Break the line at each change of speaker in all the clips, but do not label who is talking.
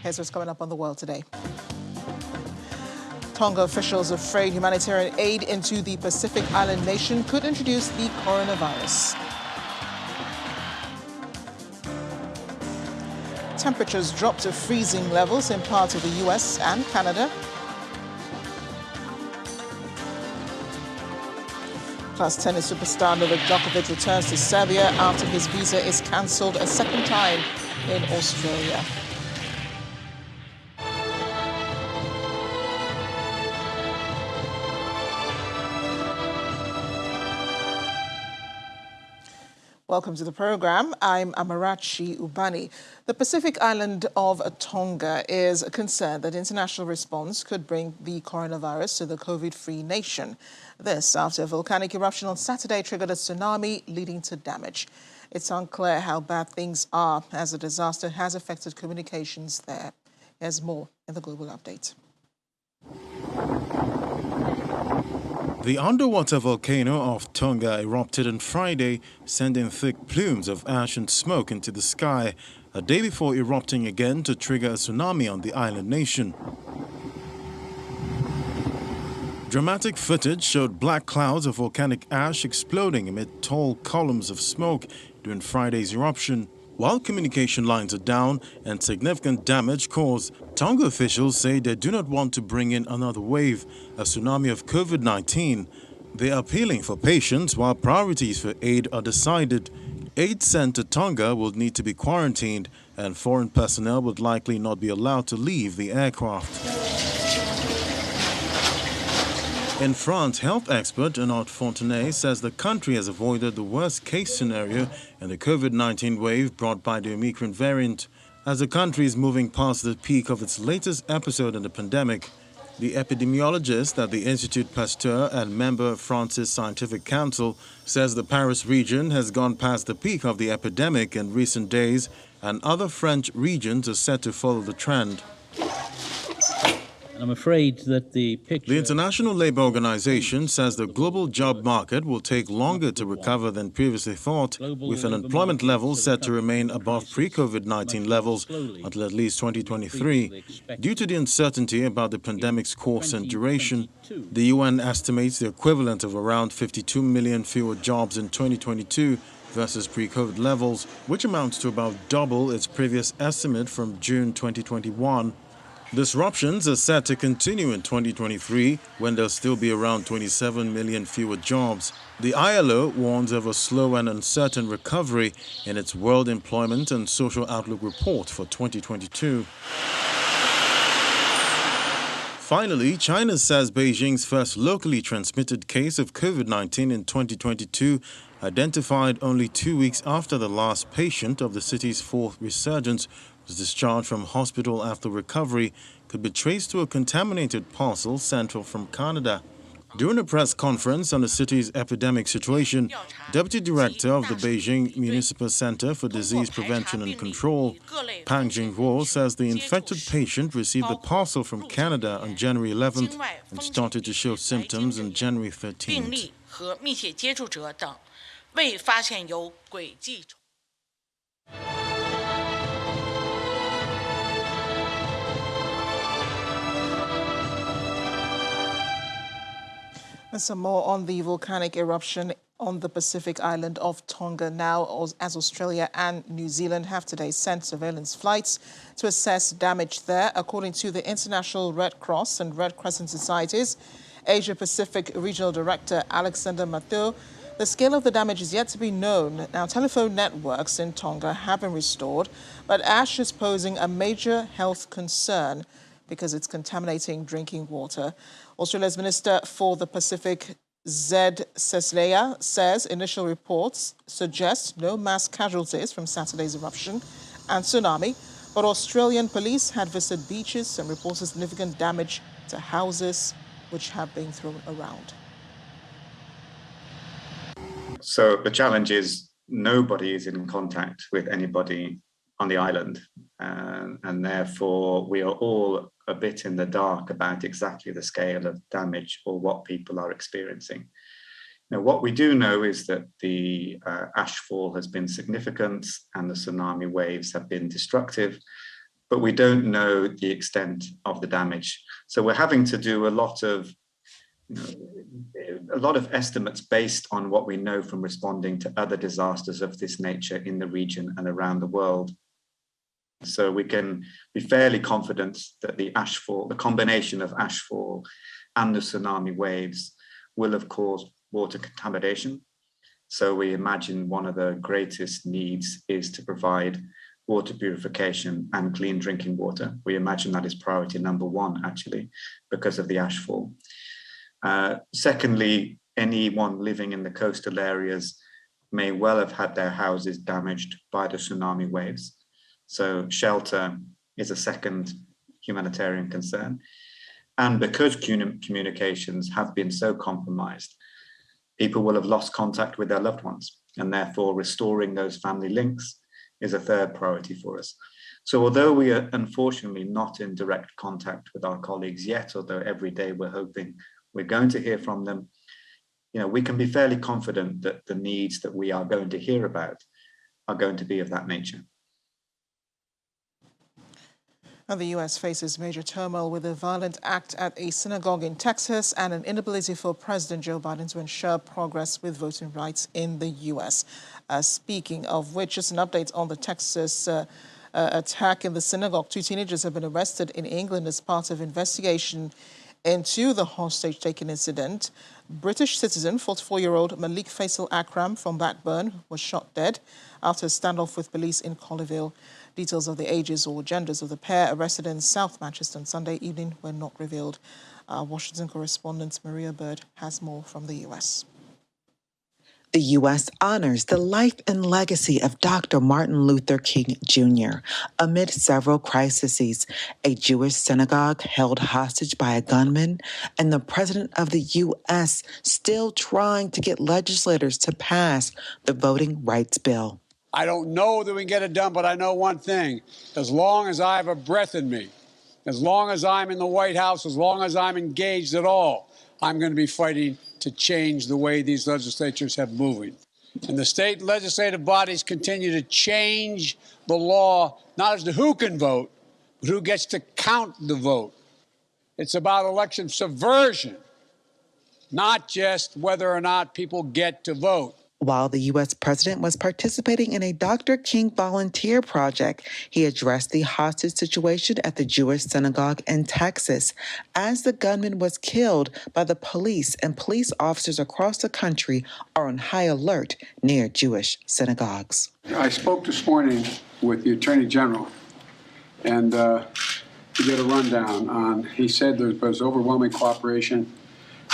Here's what's coming up on The World Today. Tonga officials afraid humanitarian aid into the Pacific island nation could introduce the coronavirus. Temperatures drop to freezing levels in parts of the US and Canada. Plus, tennis superstar Novak Djokovic returns to Serbia after his visa is cancelled a second time in Australia. Welcome to the program. I'm Amarachi Ubani. The Pacific island of Tonga is concerned that international response could bring the coronavirus to the COVID-free nation. This after a volcanic eruption on Saturday triggered a tsunami leading to damage. It's unclear how bad things are as the disaster has affected communications there. Here's more in the Global Update.
The underwater volcano of Tonga erupted on Friday, sending thick plumes of ash and smoke into the sky, a day before erupting again to trigger a tsunami on the island nation. Dramatic footage showed black clouds of volcanic ash exploding amid tall columns of smoke during Friday's eruption. While communication lines are down and significant damage caused, Tonga officials say they do not want to bring in another wave, a tsunami of COVID-19. They are appealing for patience while priorities for aid are decided. Aid sent to Tonga will need to be quarantined, and foreign personnel would likely not be allowed to leave the aircraft. In France, health expert Arnaud Fontenay says the country has avoided the worst-case scenario in the COVID-19 wave brought by the Omicron variant. As the country is moving past the peak of its latest episode in the pandemic, the epidemiologist at the Institut Pasteur and member of France's Scientific Council says the Paris region has gone past the peak of the epidemic in recent days, and other French regions are set to follow the trend.
And I'm afraid that the
International Labour Organization says the global job market will take longer to recover than previously thought, with unemployment levels set to remain above pre-COVID-19 levels until at least 2023. Due to the uncertainty about the pandemic's course and duration, the UN estimates the equivalent of around 52 million fewer jobs in 2022 versus pre-COVID levels, which amounts to about double its previous estimate from June 2021. Disruptions are set to continue in 2023 when there'll still be around 27 million fewer jobs. The ILO warns of a slow and uncertain recovery in its World Employment and Social Outlook report for 2022. Finally, China says Beijing's first locally transmitted case of COVID-19 in 2022, identified only 2 weeks after the last patient of the city's fourth resurgence was discharged from hospital after recovery, could be traced to a contaminated parcel sent from Canada. During a press conference on the city's epidemic situation, Deputy Director of the Beijing Municipal Center for Disease Prevention and Control, Pang Jinghuo, says the infected patient received the parcel from Canada on January 11th and started to show symptoms on January 13th.
And some more on the volcanic eruption on the Pacific island of Tonga now, as Australia and New Zealand have today sent surveillance flights to assess damage there. According to the International Red Cross and Red Crescent Societies, Asia Pacific Regional Director Alexander Mateo, the scale of the damage is yet to be known. Now, telephone networks in Tonga have been restored, but ash is posing a major health concern because it's contaminating drinking water. Australia's Minister for the Pacific, Zed Cecilea, says initial reports suggest no mass casualties from Saturday's eruption and tsunami, but Australian police had visited beaches and reported significant damage to houses which have been thrown around.
So the challenge is nobody is in contact with anybody on the island, and therefore we are all a bit in the dark about exactly the scale of damage or what people are experiencing. Now, what we do know is that the ashfall has been significant and the tsunami waves have been destructive, but we don't know the extent of the damage. So we're having to do a lot of estimates based on what we know from responding to other disasters of this nature in the region and around the world. So we can be fairly confident that the ashfall, the combination of ashfall and the tsunami waves will have caused water contamination. So we imagine one of the greatest needs is to provide water purification and clean drinking water. We imagine that is priority number one, actually, because of the ashfall. Secondly, anyone living in the coastal areas may well have had their houses damaged by the tsunami waves. So shelter is a second humanitarian concern. And because communications have been so compromised, people will have lost contact with their loved ones, and therefore restoring those family links is a third priority for us. So although we are unfortunately not in direct contact with our colleagues yet, although every day we're hoping we're going to hear from them, we can be fairly confident that the needs that we are going to hear about are going to be of that nature.
And the U.S. faces major turmoil with a violent act at a synagogue in Texas and an inability for President Joe Biden to ensure progress with voting rights in the U.S. Speaking of which, just an update on the Texas attack in the synagogue. 2 teenagers have been arrested in England as part of investigation into the hostage-taking incident. British citizen, 44-year-old Malik Faisal Akram from Blackburn was shot dead after a standoff with police in Collierville. Details of the ages or genders of the pair arrested in South Manchester on Sunday evening were not revealed. Washington correspondent Maria Bird has more from the U.S.
The U.S. honors the life and legacy of Dr. Martin Luther King Jr. amid several crises, a Jewish synagogue held hostage by a gunman, and the President of the U.S. still trying to get legislators to pass the voting rights bill.
I don't know that we can get it done, but I know one thing. As long as I have a breath in me, as long as I'm in the White House, as long as I'm engaged at all, I'm going to be fighting to change the way these legislatures have moving. And the state legislative bodies continue to change the law, not as to who can vote, but who gets to count the vote. It's about election subversion, not just whether or not people get to vote.
While the U.S. president was participating in a Dr. King volunteer project, he addressed the hostage situation at the Jewish synagogue in Texas as the gunman was killed by the police, and police officers across the country are on high alert near Jewish synagogues.
I spoke this morning with the Attorney General and to get a rundown on, he said there was overwhelming cooperation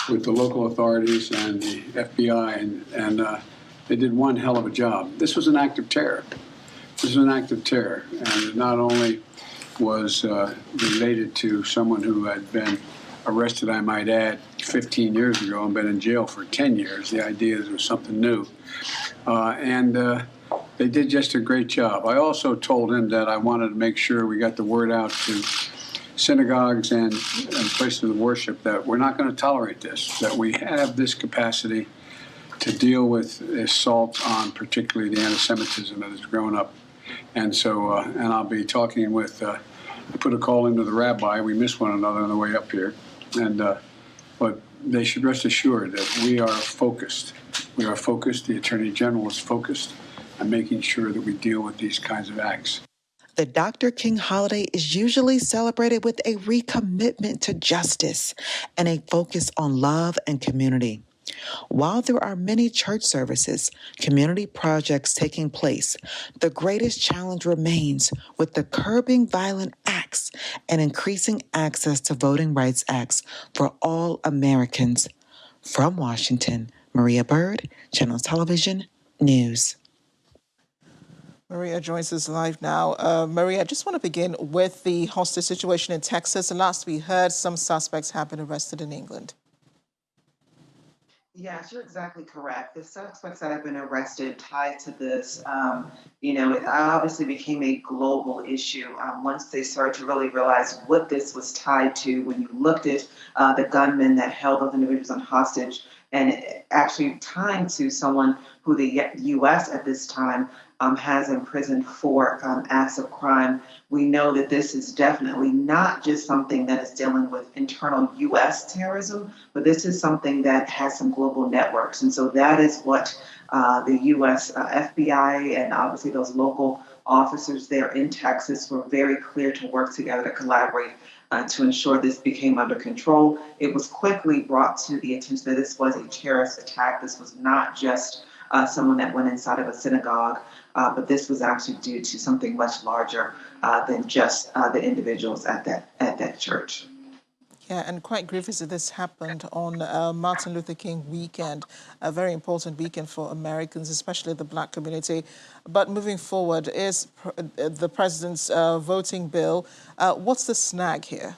with the local authorities and the FBI, and they did one hell of a job. This was an act of terror. This was an act of terror, and it not only was related to someone who had been arrested, I might add, 15 years ago and been in jail for 10 years. The idea is it was something new. And they did just a great job. I also told him that I wanted to make sure we got the word out to synagogues and places of worship that we're not going to tolerate this, that we have this capacity to deal with assault on particularly the anti-Semitism that has grown up. And so, and I'll be talking with, I put a call into the rabbi. We missed one another on the way up here. And, but they should rest assured that we are focused. We are focused. The Attorney General is focused on making sure that we deal with these kinds of acts.
The Dr. King holiday is usually celebrated with a recommitment to justice and a focus on love and community. While there are many church services, community projects taking place, the greatest challenge remains with the Curbing Violent Acts and increasing access to voting rights acts for all Americans. From Washington, Maria Bird, Channel Television News.
Maria joins us live now. Maria, I just want to begin with the hostage situation in Texas. Last we heard, some suspects have been arrested in England.
Yes, you're exactly correct. The suspects that have been arrested tied to this, it obviously became a global issue once they started to really realize what this was tied to. When you looked at the gunmen that held those individuals on hostage, and actually tying to someone who the U.S. at this time has imprisoned for acts of crime. We know that this is definitely not just something that is dealing with internal U.S. terrorism, but this is something that has some global networks. And so that is what the U.S. FBI and obviously those local officers there in Texas were very clear to work together to collaborate to ensure this became under control. It was quickly brought to the attention that this was a terrorist attack. This was not just someone that went inside of a synagogue, but this was actually due to something much larger than just the individuals at that church.
Yeah, and quite grievous that this happened on Martin Luther King weekend, a very important weekend for Americans, especially the Black community. But moving forward, is the president's voting bill, what's the snag here?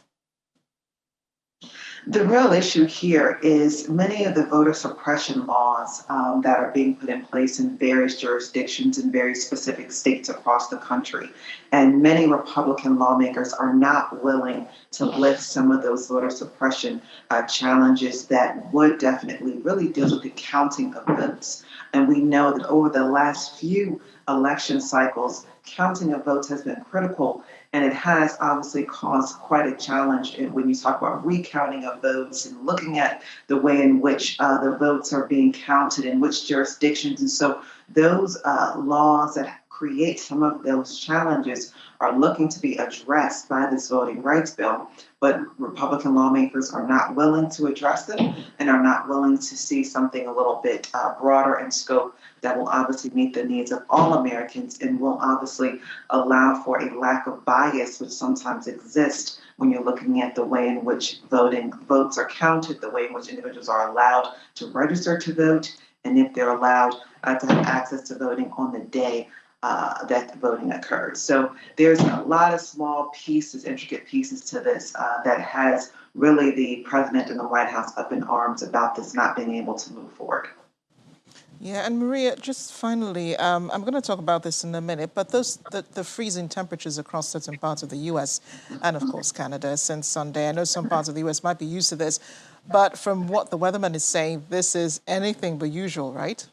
The real issue here is many of the voter suppression laws that are being put in place in various jurisdictions in very specific states across the country. And many Republican lawmakers are not willing to lift some of those voter suppression challenges that would definitely really deal with the counting of votes. And we know that over the last few election cycles, counting of votes has been critical, and it has obviously caused quite a challenge when you talk about recounting of votes and looking at the way in which the votes are being counted in which jurisdictions. And so those laws that create some of those challenges are looking to be addressed by this voting rights bill, but Republican lawmakers are not willing to address them and are not willing to see something a little bit broader in scope that will obviously meet the needs of all Americans and will obviously allow for a lack of bias, which sometimes exists when you're looking at the way in which votes are counted, the way in which individuals are allowed to register to vote, and if they're allowed to have access to voting on the day that the voting occurred. So there's a lot of small pieces, intricate pieces to this that has really the president and the White House up in arms about this not being able to move forward.
Yeah, and Maria, just finally, I'm going to talk about this in a minute, but the freezing temperatures across certain parts of the U.S. and, of course, Canada since Sunday. I know some parts of the U.S. might be used to this, but from what the weatherman is saying, this is anything but usual, right?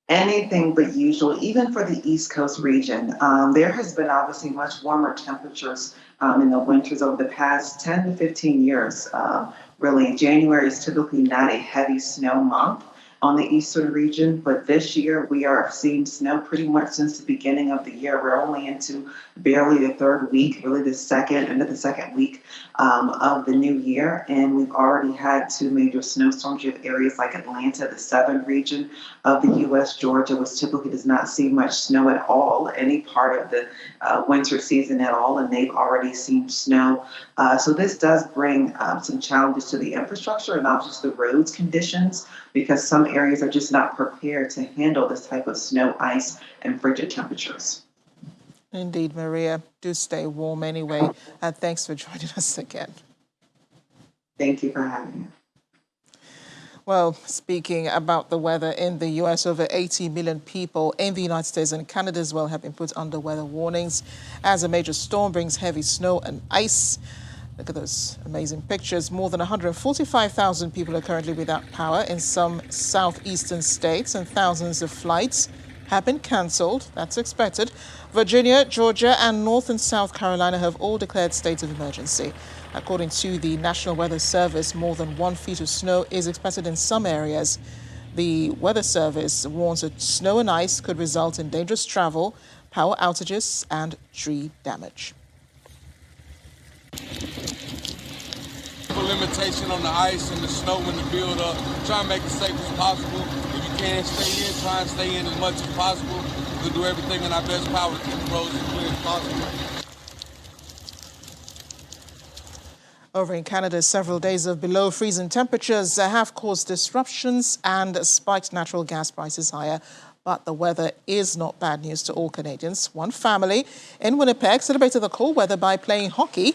Anything but usual, even for the East Coast region. There has been obviously much warmer temperatures in the winters over the past 10 to 15 years. Really, January is typically not a heavy snow month on the eastern region, but this year we are seeing snow pretty much since the beginning of the year. We're only into barely the third week, really the second week of the new year, and we've already had 2 major snowstorms. You have areas like Atlanta, the southern region of the U.S., Georgia, which typically does not see much snow at all, any part of the winter season at all, and they've already seen snow. So this does bring some challenges to the infrastructure and not just the roads conditions, because some areas are just not prepared to handle this type of snow, ice, and frigid temperatures.
Indeed, Maria. Do stay warm anyway. And thanks for joining us again.
Thank you for having me.
Well, speaking about the weather in the U.S., over 80 million people in the United States and Canada as well have been put under weather warnings as a major storm brings heavy snow and ice. Look at those amazing pictures. More than 145,000 people are currently without power in some southeastern states, and thousands of flights have been cancelled. That's expected. Virginia, Georgia, and North and South Carolina have all declared states of emergency. According to the National Weather Service, more than 1 feet of snow is expected in some areas. The Weather Service warns that snow and ice could result in dangerous travel, power outages, and tree damage.
Limitation on the ice and the snow in the build up. Try and make it safe as possible. If you can stay in, try and stay in as much as possible. We'll do everything in our best power to keep the roads as clear as possible.
Over in Canada, several days of below freezing temperatures have caused disruptions and spiked natural gas prices higher. But the weather is not bad news to all Canadians. One family in Winnipeg celebrated the cold weather by playing hockey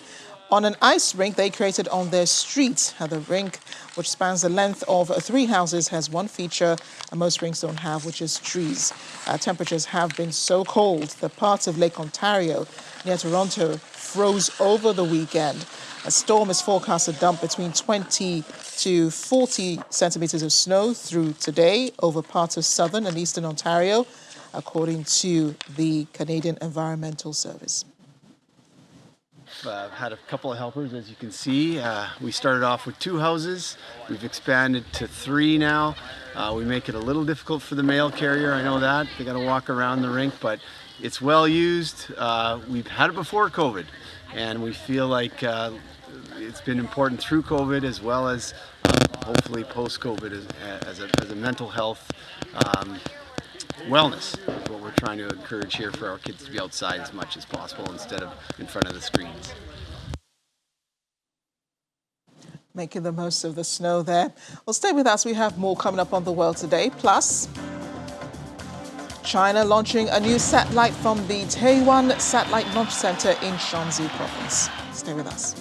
on an ice rink they created on their street. The rink, which spans the length of 3 houses, has one feature most rinks don't have, which is trees. Temperatures have been so cold that parts of Lake Ontario near Toronto froze over the weekend. A storm is forecast to dump between 20 to 40 centimeters of snow through today over parts of southern and eastern Ontario. according to the Canadian Environmental Service.
I've had a couple of helpers, as you can see. We started off with 2 houses. We've expanded to 3 now. We make it a little difficult for the mail carrier, I know that. They got to walk around the rink, but it's well used. We've had it before COVID, and we feel like it's been important through COVID as well as hopefully post-COVID as a mental health wellness is what we're trying to encourage here for our kids to be outside as much as possible instead of in front of the screens.
Making the most of the snow there. Well, stay with us. We have more coming up on The World Today. Plus, China launching a new satellite from the Taiwan Satellite Launch Center in Shanxi province. Stay with us.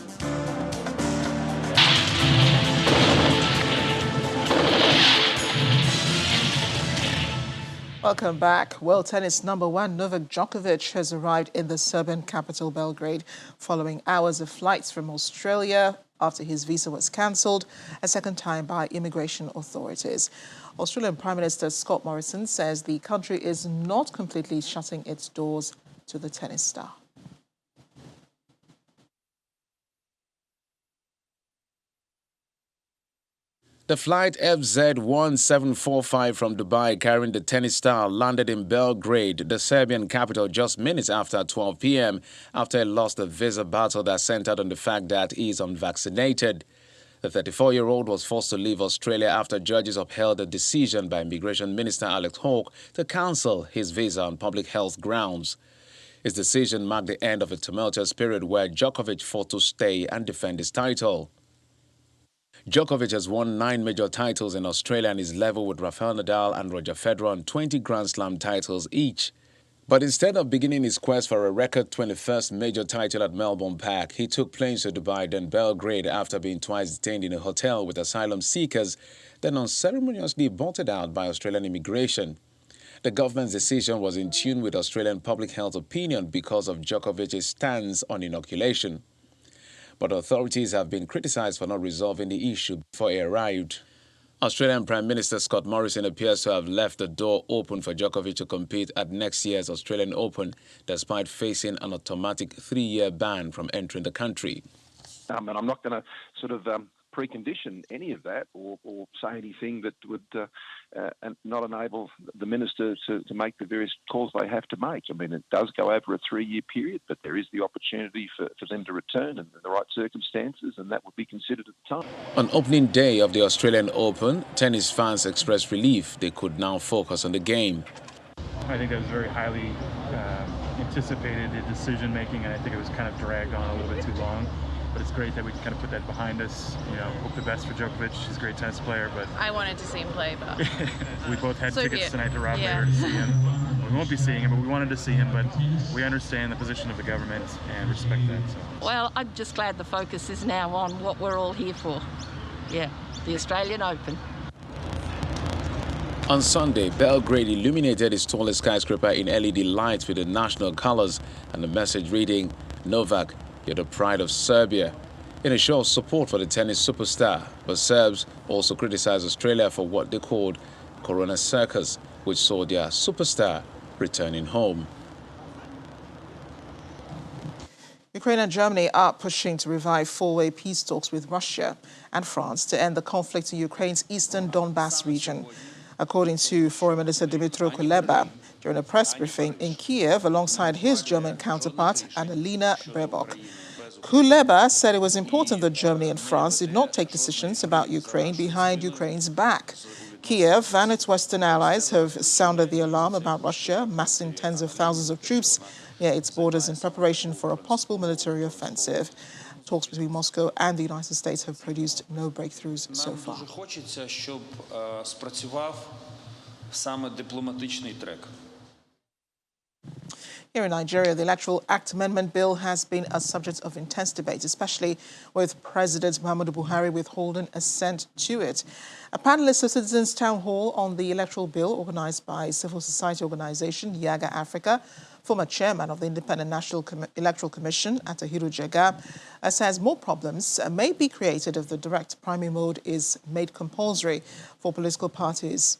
Welcome back. World tennis number 1 Novak Djokovic has arrived in the Serbian capital Belgrade following hours of flights from Australia after his visa was cancelled a second time by immigration authorities. Australian Prime Minister Scott Morrison says the country is not completely shutting its doors to the tennis star.
The flight FZ1745 from Dubai carrying the tennis star landed in Belgrade, the Serbian capital, just minutes after 12 p.m. after he lost a visa battle that centered on the fact that he is unvaccinated. The 34-year-old was forced to leave Australia after judges upheld a decision by Immigration Minister Alex Hawke to cancel his visa on public health grounds. His decision marked the end of a tumultuous period where Djokovic fought to stay and defend his title. Djokovic has won 9 major titles in Australia and is level with Rafael Nadal and Roger Federer on 20 Grand Slam titles each. But instead of beginning his quest for a record 21st major title at Melbourne Park, he took planes to Dubai, then Belgrade after being twice detained in a hotel with asylum seekers, then unceremoniously bolted out by Australian immigration. The government's decision was in tune with Australian public health opinion because of Djokovic's stance on inoculation. But authorities have been criticised for not resolving the issue before he arrived. Australian Prime Minister Scott Morrison appears to have left the door open for Djokovic to compete at next year's Australian Open, despite facing an automatic 3-year ban from entering the country.
And I'm not going to sort of precondition any of that or say anything that would not enable the minister to make the various calls they have to make. I mean, it does go over a 3-year period, but there is the opportunity for them to return in the right circumstances, and that would be considered at the time.
On opening day of the Australian Open, tennis fans expressed relief they could now focus on the game.
I think that was very highly anticipated decision-making, and I think it was kind of dragged on a little bit too long. But it's great that we can kind of put that behind us. You know, hope the best for Djokovic. He's a great tennis player, but
I wanted to see him play, but
we both had
so
tickets tonight to Rod Laver to see him. We won't be seeing him, but we wanted to see him. But we understand the position of the government and respect that. So.
Well, I'm just glad the focus is now on what we're all here for. Yeah, the Australian Open.
On Sunday, Belgrade illuminated its tallest skyscraper in LED lights with the national colors and the message reading, "Novak, you're the pride of Serbia," in a show of support for the tennis superstar. But Serbs also criticized Australia for what they called Corona Circus, which saw their superstar returning home.
Ukraine and Germany are pushing to revive four-way peace talks with Russia and France to end the conflict in Ukraine's eastern Donbas region. According to Foreign Minister Dmytro Kuleba during a press briefing in Kiev alongside his German counterpart, Annalena Baerbock. Kuleba said it was important that Germany and France did not take decisions about Ukraine behind Ukraine's back. Kiev and its Western allies have sounded the alarm about Russia massing tens of thousands of troops near its borders in preparation for a possible military offensive. Talks between Moscow and the United States have produced no breakthroughs so far. Here in Nigeria, the Electoral Act Amendment Bill has been a subject of intense debate, especially with President Muhammadu Buhari withholding assent to it. A panelist of Citizens Town Hall on the electoral bill, organized by civil society organization Yaga Africa, former chairman of the Independent National Electoral Commission, Atahiru Jega, says more problems may be created if the direct primary mode is made compulsory for political parties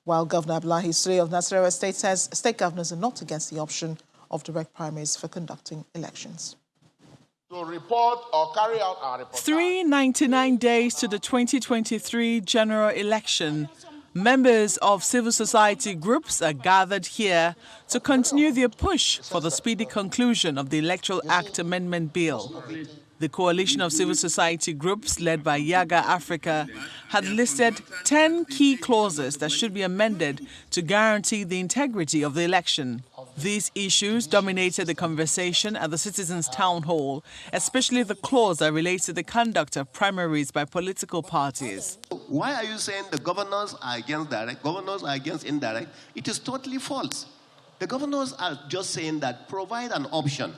While Governor Abdullahi Sule of Nasarawa State says state governors are not against the option of direct primaries for conducting elections.
To report or carry out our report.
399 days to the 2023 general election. Members of civil society groups are gathered here to continue their push for the speedy conclusion of the Electoral Act Amendment Bill. The coalition of civil society groups, led by Yaga Africa, had listed 10 key clauses that should be amended to guarantee the integrity of the election. These issues dominated the conversation at the Citizens' Town Hall, especially the clause that relates to the conduct of primaries by political parties.
Why are you saying the governors are against direct, governors are against indirect? It is totally false. The governors are just saying that provide an option.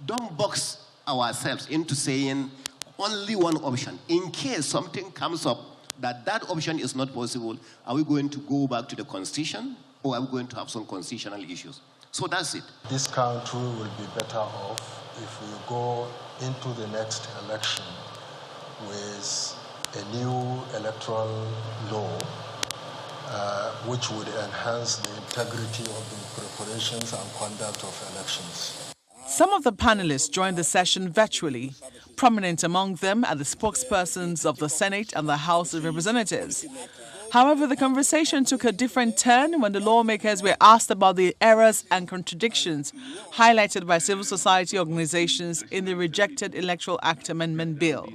Don't box ourselves into saying only one option. In case something comes up that option is not possible, are we going to go back to the constitution or are we going to have some constitutional issues? So that's it.
This country will be better off if we go into the next election with a new electoral law which would enhance the integrity of the preparations and conduct of elections.
Some of the panelists joined the session virtually. Prominent among them are the spokespersons of the Senate and the House of Representatives. However, the conversation took a different turn when the lawmakers were asked about the errors and contradictions highlighted by civil society organizations in the rejected Electoral Act Amendment Bill.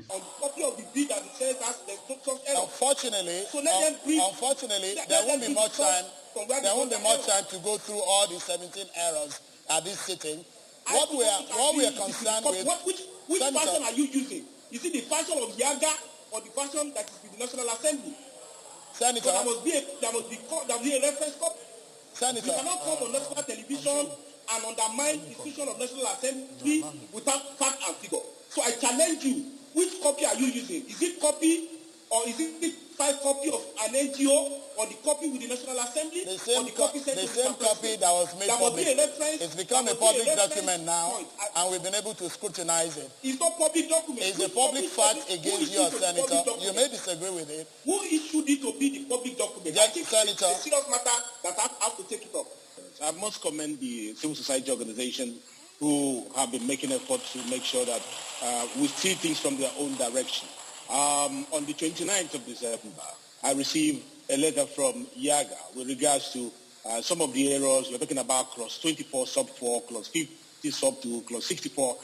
Unfortunately, there won't be much time. There won't be much time to go through all the 17 errors at this sitting. What we are concerned with.
Which version are you using? Is it the version of Yaga or the version that is with the National Assembly?
Senator,
there must be a reference copy.
Senator,
you cannot come on national television and undermine the decision of National Assembly without fact and figure. So I challenge you. Which copy are you using? Is it copy or is it 5 copy of an NGO or the copy with the National Assembly?
The same copy that was made public. It's become a public document now, and we've been able to scrutinize it.
It's not public document.
It's a public fact against you, Senator. You may disagree with it.
Who issued it to be the public document?
Yes, Senator.
It's a serious matter that I have to take it up.
I must commend the civil society organization who have been making efforts to make sure that we see things from their own direction. On the 29th of December, I received a letter from Yaga with regards to some of the errors. We're talking about clause 24 sub 4, clause 50 sub 2, clause 64,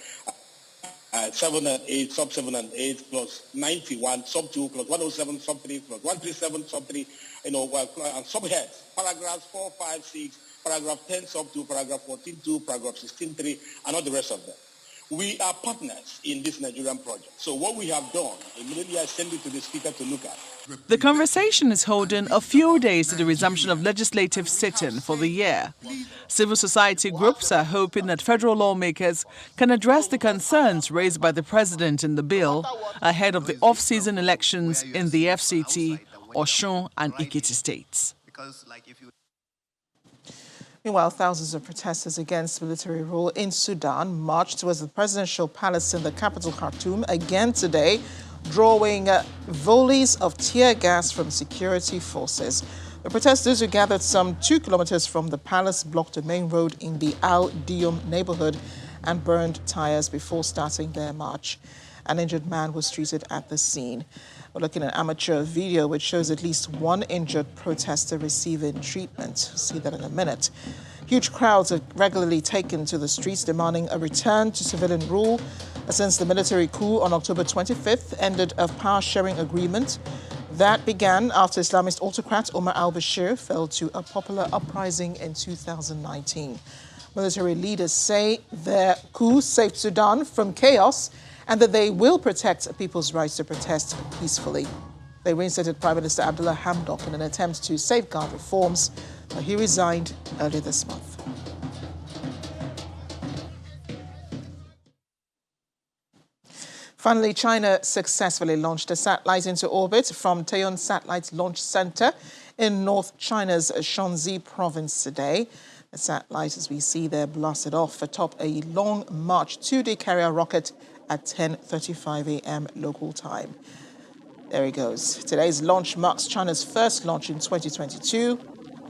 7 and 8, sub 7 and 8, clause 91 sub 2, clause 107 sub 3, clause 137 sub 3, and subheads, paragraphs 4, 5, 6, paragraph 10 sub 2, paragraph 14 2, paragraph 16 3, and all the rest of them. We are partners in this Nigerian project. So what we have done, immediately I send it to the speaker to look at.
The conversation is holding a few days to the resumption of legislative sitting for the year. Civil society groups are hoping that federal lawmakers can address the concerns raised by the president in the bill ahead of the off-season elections in the FCT, Osun and Ekiti states.
Meanwhile, thousands of protesters against military rule in Sudan marched towards the presidential palace in the capital Khartoum again today, drawing volleys of tear gas from security forces. The protesters, who gathered some 2 kilometers from the palace, blocked a main road in the Al Diyum neighborhood and burned tires before starting their march. An injured man was treated at the scene. We're looking at an amateur video which shows at least one injured protester receiving treatment. We'll see that in a minute. Huge crowds are regularly taken to the streets demanding a return to civilian rule since the military coup on October 25th ended a power-sharing agreement that began after Islamist autocrat Omar al-Bashir fell to a popular uprising in 2019. Military leaders say their coup saved Sudan from chaos and that they will protect people's rights to protest peacefully. They reinstated Prime Minister Abdullah Hamdok in an attempt to safeguard reforms, but he resigned earlier this month. Finally, China successfully launched a satellite into orbit from Taiyuan Satellite Launch Center in North China's Shanxi province today. The satellite, as we see there, blasted off atop a Long March 2D carrier rocket at 10:35 a.m. local time. There he goes. Today's launch marks China's first launch in 2022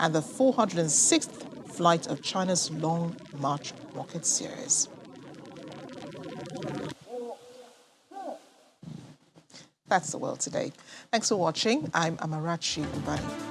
and the 406th flight of China's Long March rocket series. That's the world today. Thanks for watching. I'm Amarachi Ubani.